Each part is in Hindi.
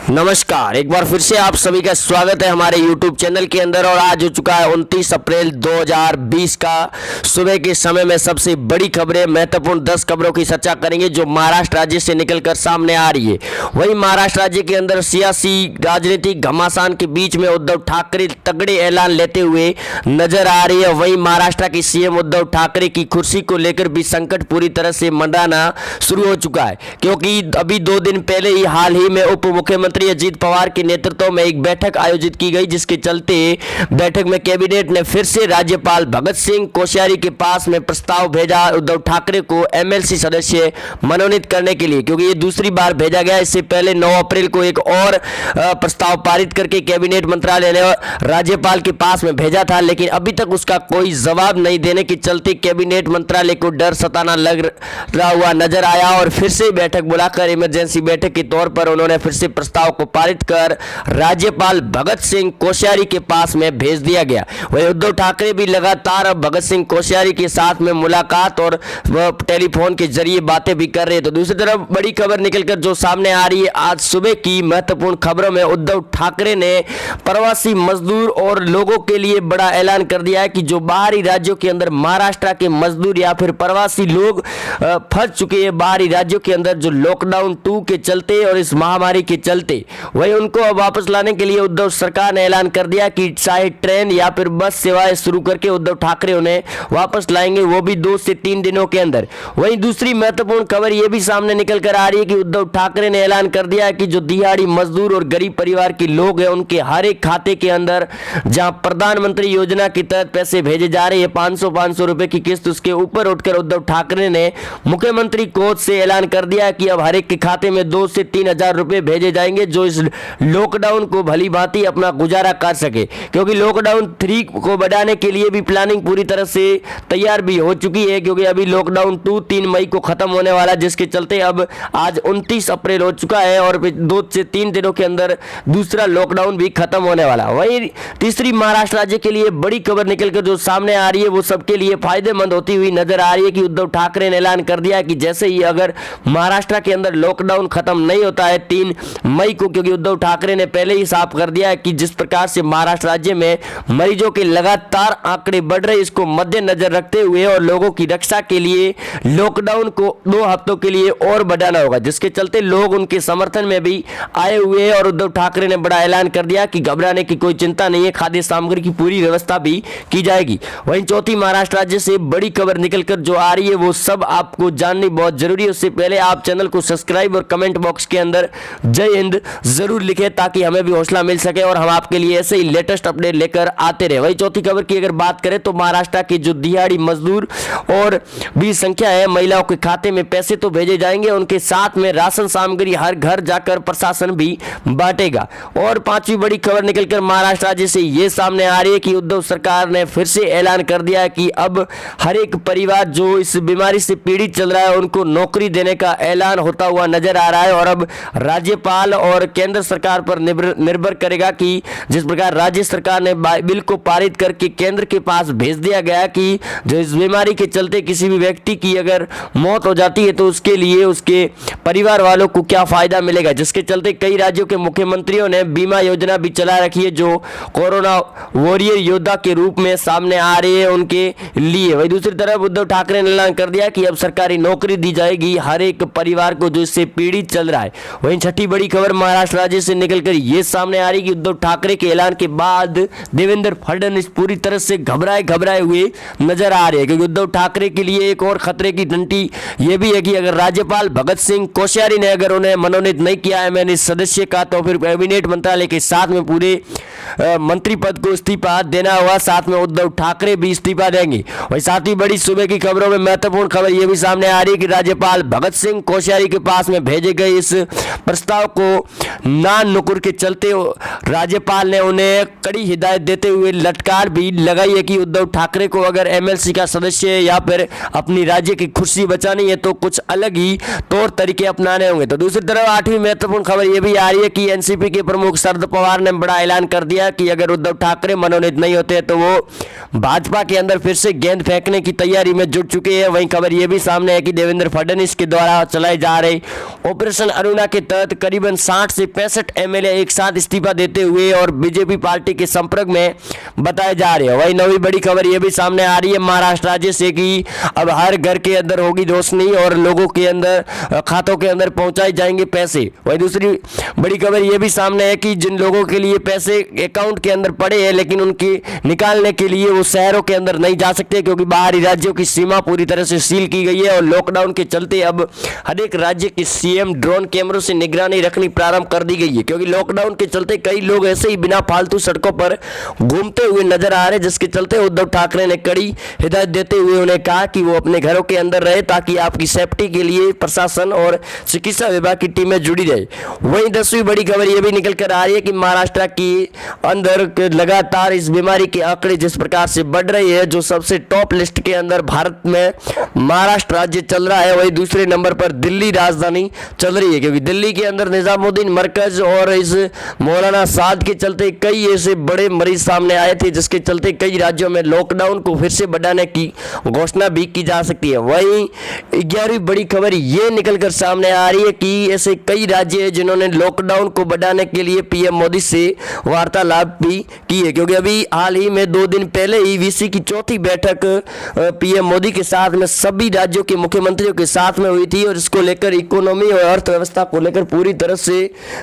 नमस्कार, एक बार फिर से आप सभी का स्वागत है हमारे YouTube चैनल के अंदर। और आज हो चुका है 29 अप्रैल 2020 का सुबह के समय में सबसे बड़ी खबरें, महत्वपूर्ण 10 खबरों की चर्चा करेंगे जो महाराष्ट्र राज्य से निकलकर सामने आ रही है। वहीं महाराष्ट्र राज्य के अंदर सियासी राजनीतिक घमासान के बीच में उद्धव ठाकरे तगड़े ऐलान लेते हुए नजर आ रही है। वहीं महाराष्ट्र के सीएम उद्धव ठाकरे की कुर्सी को लेकर भी संकट पूरी तरह से मंडराना शुरू हो चुका है, क्योंकि अभी 2 दिन पहले ही हाल ही में उप मुख्यमंत्री अजीत पवार के नेतृत्व में एक बैठक आयोजित की गई, जिसके चलते बैठक में कैबिनेट ने फिर से राज्यपाल भगत सिंह कोश्यारी के पास में प्रस्ताव भेजा उद्धव ठाकरे को एमएलसी सदस्य मनोनीत करने के लिए, क्योंकि ये दूसरी बार भेजा गया। इससे पहले 9 अप्रैल को एक और प्रस्ताव पारित करके कैबिनेट मंत्रालय ने राज्यपाल के पास में भेजा था, लेकिन अभी तक उसका कोई जवाब नहीं देने के चलते कैबिनेट मंत्रालय को डर सताना लग रहा हुआ नजर आया और फिर से बैठक बुलाकर इमरजेंसी बैठक के तौर पर उन्होंने फिर से प्रस्ताव को पारित कर राज्यपाल भगत सिंह कोश्यारी के पास में भेज दिया गया। वहीं उद्धव ठाकरे भी लगातार अब भगत सिंह कोश्यारी के साथ में मुलाकात और टेलीफोन के जरिए बातें भी कर रहे हैं। तो दूसरी तरफ बड़ी खबर निकलकर जो सामने आ रही है आज सुबह की महत्वपूर्ण खबरों में, उद्धव ठाकरे ने प्रवासी मजदूर और लोगों के लिए बड़ा ऐलान कर दिया है कि जो बाहरी राज्यों के अंदर महाराष्ट्र के मजदूर या फिर प्रवासी लोग फंस चुके हैं बाहरी राज्यों के अंदर, जो लॉकडाउन 2 के चलते और इस महामारी के चलते, वही उनको अब वापस लाने के लिए उद्धव सरकार ने ऐलान कर दिया कि चाहे ट्रेन या फिर बस सेवाएं शुरू करके उद्धव ठाकरे उन्हें वापस लाएंगे, वो भी 2 से 3 दिनों के अंदर। वहीं दूसरी महत्वपूर्ण खबर यह भी सामने निकल कर आ रही है कि उद्धव ठाकरे ने ऐलान कर दिया है कि जो दिहाड़ी मजदूर और गरीब परिवार के लोग हैं उनके हर एक खाते के अंदर जहां प्रधानमंत्री योजना के तहत पैसे भेजे जा रहे हैं 500 रुपए की किस्त, उसके ऊपर उठकर उद्धव ठाकरे ने मुख्यमंत्री कोष से ऐलान कर दिया कि अब हर एक के खाते में 2 से 3 हजार रुपए भेजे जाएंगे, जो इस लॉकडाउन को भली भांति अपना गुजारा कर सके, क्योंकि लॉकडाउन 3 को बढ़ाने के लिए भी प्लानिंग पूरी तरह से तैयार भी हो चुकी है, क्योंकि अभी लॉकडाउन 2 3 मई को खत्म होने वाला, जिसके चलते अब आज 29 अप्रैल हो चुका है और 2 से 3 दिनों के अंदर दूसरा लॉकडाउन भी खत्म होने वाला। वहीं तीसरी महाराष्ट्र राज्य के लिए बड़ी खबर निकलकर जो सामने आ रही है वो सबके लिए फायदेमंद होती हुई नजर आ रही है कि उद्धव ठाकरे ने ऐलान कर दिया कि जैसे ही अगर महाराष्ट्र के अंदर लॉकडाउन खत्म नहीं होता है 3 मई को, क्योंकि उद्धव ठाकरे ने पहले ही साफ कर दिया है कि जिस प्रकार से महाराष्ट्र राज्य में मरीजों के लगातार आंकड़े बढ़ रहे, इसको मद्देनजर रखते हुए और लोगों की रक्षा के लिए लॉकडाउन को 2 हफ्तों के लिए और बढ़ाना होगा, जिसके चलते लोग उनके समर्थन में भी आए हुए हैं और उद्धव ठाकरे ने बड़ा ऐलान कर दिया कि घबराने की कोई चिंता नहीं है, खाद्य सामग्री की पूरी व्यवस्था भी की जाएगी। वहीं चौथी महाराष्ट्र राज्य से बड़ी खबर निकलकर जो आ रही है वो सब आपको जाननी बहुत जरूरी है। उससे पहले आप चैनल को सब्सक्राइब और कमेंट बॉक्स के अंदर जय हिंद जरूर लिखें, ताकि हमें भी हौसला मिल सके और हम आपके लिए ऐसे ही लेटेस्ट अपडेट लेकर आते रहे। वही चौथी खबर की अगर बात करें तो महाराष्ट्र के जो दिहाड़ी मजदूर और भी संख्या है, महिलाओं के खाते में पैसे तो भेजे जाएंगे, उनके साथ में राशन सामग्री हर घर जाकर प्रशासन भी बांटेगा। और 5वीं बड़ी खबर निकलकर महाराष्ट्र राज्य से यह सामने आ रही है कि उद्धव सरकार ने फिर से ऐलान कर दिया है कि अब हर एक परिवार जो इस बीमारी से पीड़ित चल रहा है उनको नौकरी देने का ऐलान होता हुआ नजर आ रहा है। और अब राज्यपाल और केंद्र सरकार पर निर्भर करेगा कि जिस प्रकार राज्य सरकार ने बिल को पारित करके केंद्र के पास भेज दिया गया कि जो इस बीमारी के चलते किसी भी व्यक्ति की अगर मौत हो जाती है तो उसके लिए उसके परिवार वालों को क्या फायदा मिलेगा, जिसके चलते कई राज्यों के मुख्यमंत्रियों ने बीमा योजना भी चला रखी है जो कोरोना वॉरियर योद्धा के रूप में सामने आ रही है उनके लिए। वही दूसरी तरफ उद्धव ठाकरे ने ऐलान कर दिया कि अब सरकारी नौकरी दी जाएगी हर एक परिवार को जो इससे पीड़ित चल रहा है। वहीं छठी बड़ी खबर महाराष्ट्र राज्य से निकलकर यह सामने आ रही कि उद्धव ठाकरे के ऐलान के बाद देवेंद्र फडणवीस पूरी तरह से घबराए हुए नजर आ रहे हैं, क्योंकि उद्धव ठाकरे के लिए एक और खतरे की घंटी यह भी है कि अगर राज्यपाल भगत सिंह कोश्यारी ने अगर उन्हें मनोनीत नहीं किया है मैंने सदस्य का, तो फिर कैबिनेट मंत्रालय के साथ में पूरे मंत्री पद को इस्तीफा देना होगा, साथ में उद्धव ठाकरे भी इस्तीफा देंगे। वही साथ ही बड़ी सुबह की खबरों में महत्वपूर्ण खबर यह भी सामने आ रही है कि राज्यपाल भगत सिंह कोश्यारी के पास में भेजे गए इस प्रस्ताव को ना नुकुर के चलते राज्यपाल ने उन्हें कड़ी हिदायत देते हुए लटकार भी लगाई है कि उद्धव ठाकरे को अगर एमएलसी का सदस्य या फिर अपनी राज्य की कुर्सी बचानी है तो कुछ अलग ही तौर तरीके अपनाने होंगे। तो दूसरी तरफ 8वीं महत्वपूर्ण खबर यह भी आ रही है कि एनसीपी के प्रमुख शरद पवार ने बड़ा ऐलान कर दिया दिया कि अगर उद्धव ठाकरे मनोनीत नहीं होते तो वो भाजपा के अंदर फिर से गेंद फेंकने की तैयारी में जुट चुके हैं। वहीं खबर यह भी सामने है कि देवेंद्र फडणवीस के द्वारा चलाए जा रहे ऑपरेशन अरुणा के तहत करीबन 60 से 65 एमएलए एक साथ इस्तीफा देते हुए और बीजेपी पार्टी के संपर्क में बताए जा रहे हैं। वहीं नवी बड़ी खबर यह भी सामने आ रही है महाराष्ट्र राज्य से कि अब हर घर के अंदर होगी रोशनी और लोगों के अंदर खातों के अंदर पहुंचाए जाएंगे पैसे। वहीं दूसरी बड़ी खबर यह भी सामने है कि जिन लोगों के लिए पैसे अकाउंट के अंदर पड़े हैं लेकिन उनके निकालने के लिए वो शहरों के अंदर नहीं जा सकते क्योंकि बाहरी राज्यों की सीमा पूरी तरह से सील की गई है और लॉकडाउन के चलते अब हर एक राज्य की सीएम ड्रोन कैमरों से निगरानी रखनी प्रारंभ कर दी गई है क्योंकि लॉकडाउन के चलते कई लोग ऐसे ही बिना फालतू सड़कों पर घूमते हुए नजर आ रहे, जिसके चलते उद्धव ठाकरे ने कड़ी हिदायत देते हुए उन्हें कहा कि वो अपने घरों के अंदर रहे ताकि आपकी सेफ्टी के लिए प्रशासन और चिकित्सा विभाग की टीमें जुड़ी रहे। वहीं 10वीं बड़ी खबर यह भी निकल कर आ रही है कि महाराष्ट्र की अंदर लगातार इस बीमारी के आंकड़े जिस प्रकार से बढ़ रही है, जो सबसे टॉप लिस्ट के अंदर भारत में महाराष्ट्र राज्य चल रहा है, वही दूसरे नंबर पर दिल्ली राजधानी चल रही है क्योंकि दिल्ली के अंदर निजामुद्दीन मरकज और इस मौलाना साद के चलते कई ऐसे बड़े मरीज सामने आए थे जिसके चलते कई राज्यों में लॉकडाउन को फिर से बढ़ाने की घोषणा भी की जा सकती है। वहीं 11वीं बड़ी खबर ये निकलकर सामने आ रही है कि ऐसे कई राज्य हैं जिन्होंने लॉकडाउन को बढ़ाने के लिए पीएम मोदी से वार्तालाप भी की है क्योंकि अभी हाल ही में 2 दिन पहले ही वीसी की चौथी बैठक पीएम मोदी के साथ में सभी राज्यों के मुख्यमंत्रियों के साथ में हुई थी और इसको लेकर इकोनॉमी और अर्थव्यवस्था को लेकर पूरी तरह से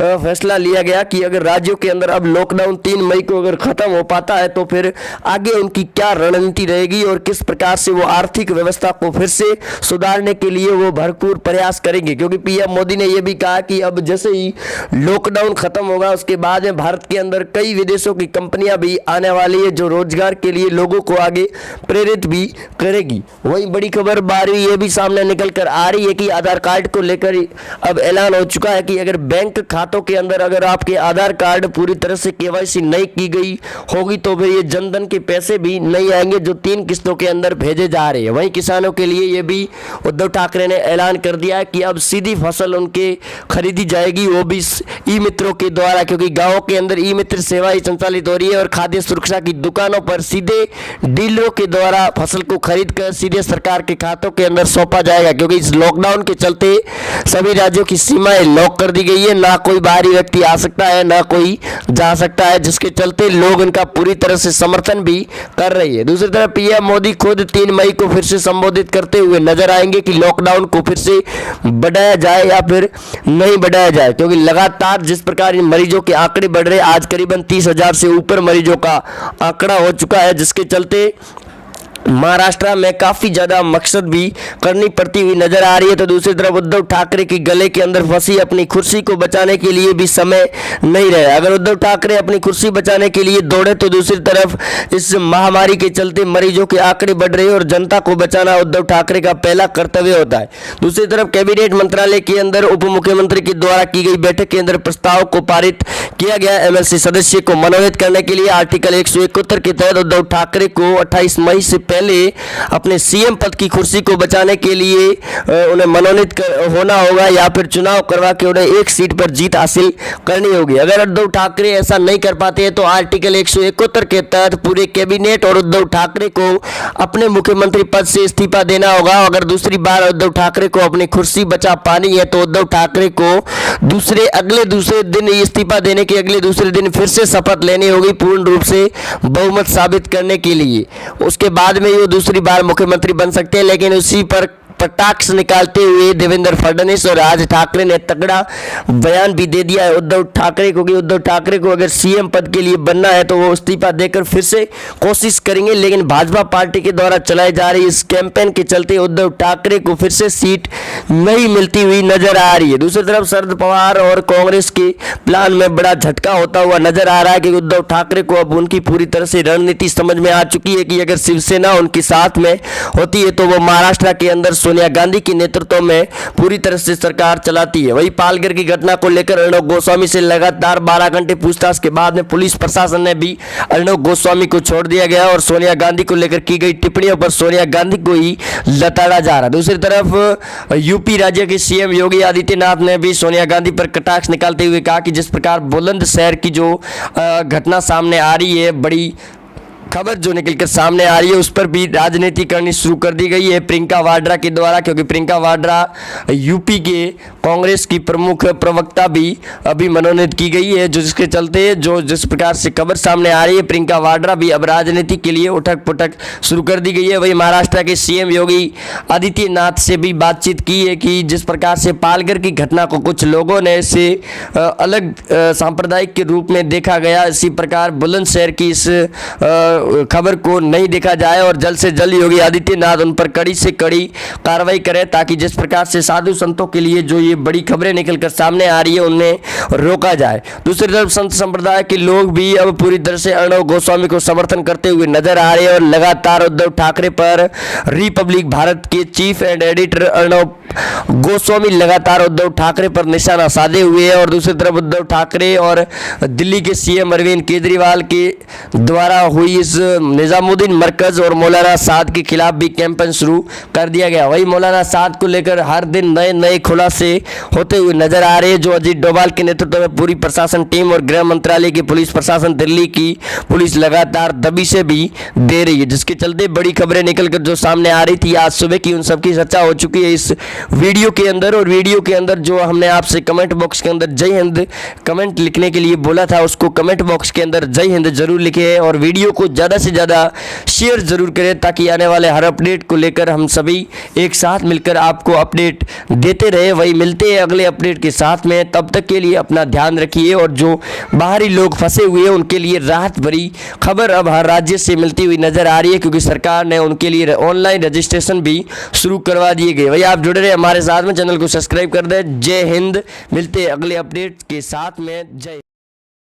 फैसला लिया गया कि अगर राज्यों के अंदर अब लॉकडाउन 3 मई को अगर खत्म हो पाता है तो फिर आगे उनकी क्या रणनीति रहेगी और किस प्रकार से वो आर्थिक व्यवस्था को फिर से सुधारने के लिए वो भरपूर प्रयास करेंगे क्योंकि पीएम मोदी ने यह भी कहा कि अब जैसे ही लॉकडाउन खत्म होगा उसके बाद में भारत के अंदर कई विदेशों की कंपनियां भी आने वाली है जो रोजगार के लिए लोगों को आगे प्रेरित भी करेगी। वहीं बड़ी खबर 12वीं ये भी सामने निकल कर आ रही है कि आधार कार्ड को लेकर अब ऐलान हो चुका है कि अगर बैंक खातों के अंदर अगर आपके आधार कार्ड पूरी तरह से केवाईसी नहीं की गई होगी तो फिर ये जनधन के पैसे भी नहीं आएंगे जो 3 किस्तों के अंदर भेजे जा रहे हैं। वहीं किसानों के लिए ये भी उद्धव ठाकरे ने ऐलान कर दिया है कि अब सीधी फसल उनके खरीदी जाएगी वो भी ई मित्रों के द्वारा क्योंकि गाँव के अंदर ई मित्र सेवा ही संचालित हो रही है और खाद्य सुरक्षा की दुकानों पर सीधे डीलरों के द्वारा फसल को खरीद कर सीधे सरकार के खातों के अंदर सौंपा जाएगा क्योंकि इस लॉकडाउन के चलते सभी राज्यों की सीमाएं लॉक कर दी गई है, ना कोई बाहरी व्यक्ति आ सकता है ना कोई जा सकता है, जिसके चलते लोग इनका पूरी तरह से समर्थन भी कर रही है। दूसरी तरफ पीएम मोदी खुद 3 मई को फिर से संबोधित करते हुए नजर आएंगे कि लॉकडाउन को फिर से बढ़ाया जाए या फिर नहीं बढ़ाया जाए क्योंकि लगातार जिस प्रकार इन मरीजों के आंकड़े बढ़ रहे, आज करीबन 30,000 से ऊपर मरीजों का आंकड़ा हो चुका है, जिसके चलते महाराष्ट्र में काफी ज्यादा मकसद भी करनी पड़ती हुई नजर आ रही है। तो दूसरी तरफ उद्धव ठाकरे की गले के अंदर फंसी अपनी कुर्सी को बचाने के लिए भी समय नहीं रहा। अगर उद्धव ठाकरे अपनी कुर्सी बचाने के लिए दौड़े तो दूसरी तरफ इस महामारी के चलते मरीजों के आंकड़े बढ़ रहे हैं और जनता को बचाना उद्धव ठाकरे का पहला कर्तव्य होता है। दूसरी तरफ कैबिनेट मंत्रालय के अंदर उप मुख्यमंत्री के द्वारा की गई बैठक के अंदर प्रस्ताव को पारित किया गया। एमएलसी सदस्य को मनोनीत करने के लिए आर्टिकल 171 के तहत उद्धव ठाकरे को 28 मई से पहले अपने सीएम पद की कुर्सी को बचाने के लिए उन्हें मनोनीत होना होगा या फिर चुनाव करवा के उन्हें एक सीट पर जीत हासिल करनी होगी। अगर उद्धव ठाकरे ऐसा नहीं कर पाते हैं तो आर्टिकल 171 के तहत पूरे कैबिनेट और उद्धव ठाकरे को अपने मुख्यमंत्री पद से इस्तीफा देना होगा। अगर दूसरी बार उद्धव ठाकरे को अपनी कुर्सी बचा पानी है तो उद्धव ठाकरे को दूसरे दिन इस्तीफा देने के अगले दूसरे दिन फिर से शपथ लेनी होगी पूर्ण रूप से बहुमत साबित करने के लिए। उसके बाद में वो दूसरी बार मुख्यमंत्री बन सकते हैं, लेकिन उसी पर कटाक्ष निकालते हुए देवेंद्र फडणवीस और राज ठाकरे ने तगड़ा बयान भी दे दिया है उद्धव ठाकरे को कि उद्धव ठाकरे को अगर सीएम पद के लिए बनना है तो वो इस्तीफा देकर फिर से कोशिश करेंगे। लेकिन भाजपा पार्टी के द्वारा चलाई जा रही इस कैंपेन के चलते उद्धव ठाकरे को फिर से सीट नहीं मिलती हुई नजर आ रही है। दूसरी तरफ शरद पवार और कांग्रेस के प्लान में बड़ा झटका होता हुआ नजर आ रहा है कि उद्धव ठाकरे को अब उनकी पूरी तरह से रणनीति समझ में आ चुकी है कि अगर शिवसेना उनके साथ में होती है तो वो महाराष्ट्र के अंदर सोनिया गांधी के नेतृत्व में पूरी तरह से सरकार चलाती है। वही पालघर की घटना को लेकर अर्णव गोस्वामी से लगातार 12 घंटे पूछताछ के बाद में पुलिस प्रशासन ने भी अर्णव गोस्वामी को छोड़ दिया गया और सोनिया गांधी को लेकर की गई टिप्पणियों पर सोनिया गांधी को ही लताड़ा जा रहा। दूसरी तरफ यूपी राज्य के सीएम योगी आदित्यनाथ ने भी सोनिया गांधी पर कटाक्ष निकालते हुए कहा कि जिस प्रकार बुलंदशहर की जो घटना सामने आ रही है, बड़ी खबर जो निकलकर सामने आ रही है, उस पर भी राजनीति करनी शुरू कर दी गई है प्रियंका वाड्रा के द्वारा, क्योंकि प्रियंका वाड्रा यूपी के कांग्रेस की प्रमुख प्रवक्ता भी अभी मनोनीत की गई है, जो जिसके चलते जिस प्रकार से खबर सामने आ रही है, प्रियंका वाड्रा भी अब राजनीति के लिए उठक पुठक शुरू कर दी गई है। वही महाराष्ट्र के सीएम योगी आदित्यनाथ से भी बातचीत की है कि जिस प्रकार से पालघर की घटना को कुछ लोगों ने इसे अलग सांप्रदायिक के रूप में देखा गया, इसी प्रकार बुलंदशहर की इस खबर को नहीं देखा जाए और जल्द से जल्द योगी आदित्यनाथ उन पर कड़ी से कड़ी कार्रवाई करें, ताकि जिस प्रकार से साधु संतों के लिए जो ये बड़ी खबरें निकलकर सामने आ रही है उन्हें रोका जाए। दूसरी तरफ संत संप्रदाय के लोग भी अब पूरी तरह से अर्णव गोस्वामी को समर्थन करते हुए नजर आ रहे हैं और लगातार उद्धव ठाकरे पर रिपब्लिक भारत के chief and editor Arnab Goswami लगातार उद्धव ठाकरे पर निशाना साधे हुए हैं। और दूसरी तरफ उद्धव ठाकरे और दिल्ली के सीएम अरविंद केजरीवाल के द्वारा हुई इस निजामुद्दीन मरकज और मौलाना साद के खिलाफ भी कैंपेन शुरू कर दिया गया। वही मौलाना साद को लेकर हर दिन नए नए खुलासे होते हुए नजर आ रहे हैं, जो अजीत डोभाल के नेतृत्व में पूरी प्रशासन टीम और गृह मंत्रालय की पुलिस प्रशासन, दिल्ली की पुलिस लगातार दबी से भी दे रही है, जिसके चलते बड़ी खबरें निकलकर जो सामने आ रही थी आज सुबह की, उन सबकी चर्चा हो चुकी है इस वीडियो के अंदर। और वीडियो के अंदर जो हमने आपसे कमेंट बॉक्स के अंदर जय हिंद कमेंट लिखने के लिए बोला था, उसको कमेंट बॉक्स के अंदर जय हिंद जरूर लिखे और वीडियो को ज़्यादा से ज़्यादा शेयर जरूर करें, ताकि आने वाले हर अपडेट को लेकर हम सभी एक साथ मिलकर आपको अपडेट देते रहे। वही मिलते हैं अगले अपडेट के साथ में, तब तक के लिए अपना ध्यान रखिए। और जो बाहरी लोग फंसे हुए हैं उनके लिए राहत भरी खबर अब हर राज्य से मिलती हुई नजर आ रही है, क्योंकि सरकार ने उनके लिए ऑनलाइन रजिस्ट्रेशन भी शुरू करवा दिए गए। वही आप जुड़े रहे हमारे साथ में, चैनल को सब्सक्राइब कर दें। जय हिंद, मिलते हैं अगले अपडेट के साथ में। जय